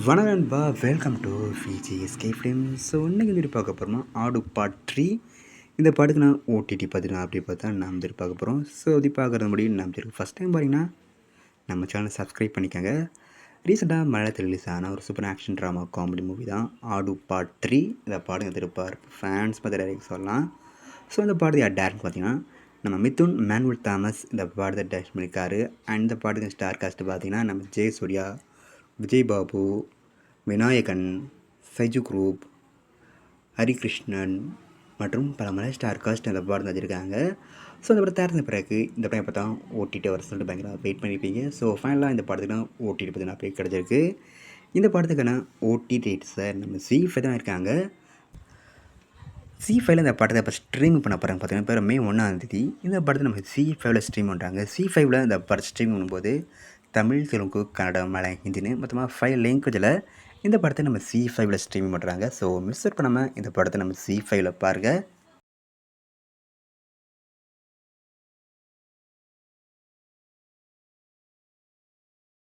வணக்கம் நண்பா, welcome to VGSK films. So இன்றைக்கி வந்து பார்க்க போகிறோமா ஆடு பார்ட் 3. இந்த படத்துக்கு நான் ஓடிடி பார்த்துக்கலாம் அப்படி பார்த்தா நாம் வந்து பார்க்க போகிறோம். ஸோ அப்படி பார்க்குறது முடியும் நாம் தெரியும். ஃபஸ்ட் டைம் பார்த்தீங்கன்னா நம்ம சேனல் சப்ஸ்கிரைப் பண்ணிக்கோங்க. ரீசெண்டாக மலையாளத்தில் ரிலீஸ் ஆன ஒரு super action drama comedy movie தான் ஆடு பார்ட் 3. இந்த பாடம் எதிர்ப்பார் ஃபேன்ஸ் பார்த்து சொல்லலாம். ஸோ இந்த பாடத்தை யார் டேரக்ட் பார்த்தீங்கன்னா நம்ம மிதுன் மேனுவல் தாமஸ் இந்த பாடத்தை டேரக்ட் பண்ணியிருக்காரு. அண்ட் இந்த பாடத்துக்கு ஸ்டார் காஸ்ட்டு பார்த்தீங்கன்னா நம்ம ஜெயசூர்யா, விஜய் பாபு, விநாயகன், சைஜு குரூப், ஹரிகிருஷ்ணன் மற்றும் பல மலையாள ஸ்டார் காஸ்ட் அந்த படம் வச்சுருக்காங்க. ஸோ இந்த படம் தயாரித்த பிறகு இந்த படம் எப்போ தான் ஓடிடி வர சொல்லிட்டு பயங்கர வெயிட் பண்ணியிருப்பீங்க. ஸோ ஃபைனலாக இந்த படத்துக்கு ஓடிடி பற்றின அப்டேட் கிடச்சிருக்கு. இந்த படத்துக்கான ஓடிடி ரேட்ஸை நம்ம C5 தான் இருக்காங்க. C5 இந்த படத்தை இப்போ ஸ்ட்ரீம் பண்ண போகிறாங்க. பார்த்தீங்கன்னா இப்போ May 1 இந்த படத்தை நம்ம C5 ஸ்ட்ரீம் பண்ணுறாங்க. C5 இந்த படத்தை ஸ்ட்ரீம் பண்ணும்போது தமிழ், தெலுங்கு, கன்னடம், மலையாளம், ஹிந்தின்னு மொத்தமாக 5 லாங்குவேஜில் இந்த படத்தை நம்ம C5 ஸ்ட்ரீமிங் பண்ணுறாங்க. ஸோ மிஸ் அவுட் பண்ணாமல் இந்த படத்தை நம்ம C5 பாருங்கள்.